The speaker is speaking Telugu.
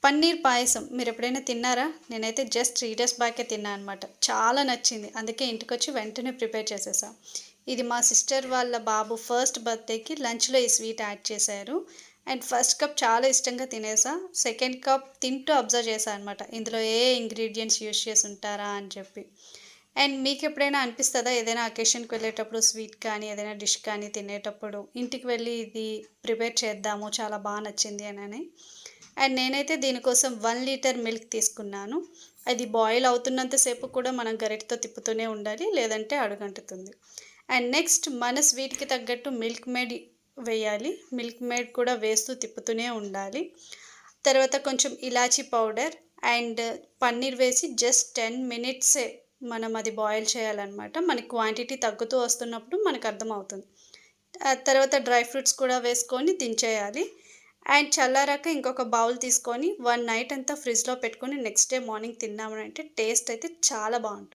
పన్నీర్ పాయసం మీరెప్పుడైనా తిన్నారా? నేనైతే జస్ట్ 3 డేస్ బ్యాకే తిన్నా అనమాట. చాలా నచ్చింది. అందుకే ఇంటికొచ్చి వెంటనే ప్రిపేర్ చేసేసా. ఇది మా సిస్టర్ వాళ్ళ బాబు ఫస్ట్ బర్త్‌డేకి లంచ్‌లో ఈ స్వీట్ యాడ్ చేశారు. అండ్ ఫస్ట్ కప్ చాలా ఇష్టంగా తినేసా. సెకండ్ కప్ తింటూ అబ్జర్వ్ చేశా అనమాట. ఇందులో ఏ ఇంగ్రీడియెంట్స్ యూజ్ చేసుంటారా అని చెప్పి. అండ్ మీకెప్పుడైనా అనిపిస్తదా? ఏదైనా అకేషన్‌కి వెళ్ళేటప్పుడు స్వీట్ కానీ, ఏదైనా డిష్ కానీ తినేటప్పుడు ఇంటికి వెళ్ళి ఇది ప్రిపేర్ చేద్దాము చాలా నచ్చింది అనని. అండ్ నేనైతే దీనికోసం 1 లీటర్ మిల్క్ తీసుకున్నాను. అది బాయిల్ అవుతున్నంత సేపు కూడా మనం గరిటెతో తిప్పుతూనే ఉండాలి. లేదంటే అడుగంటుతుంది. అండ్ నెక్స్ట్ మన స్వీట్‌కి తగ్గట్టు మిల్క్ మేడ్ వేయాలి. మిల్క్ మేడ్ కూడా వేస్తూ తిప్పుతూనే ఉండాలి. తర్వాత కొంచెం ఇలాచీ పౌడర్ అండ్ పన్నీర్ వేసి జస్ట్ 10 మినిట్సే మనం అది బాయిల్ చేయాలనమాట. మనకి క్వాంటిటీ తగ్గుతూ వస్తున్నప్పుడు మనకర్థమవుతుంది. తర్వాత డ్రై ఫ్రూట్స్ కూడా వేసుకొని దించేయాలి. అండ్ చల్లారాక ఇంకొక బౌల్ తీసుకొని 1 నైట్ అంతా ఫ్రిడ్జ్‌లో పెట్టుకొని నెక్స్ట్ డే మార్నింగ్ తిన్నామనంటే టేస్ట్ అయితే చాలా బావుంటుంది.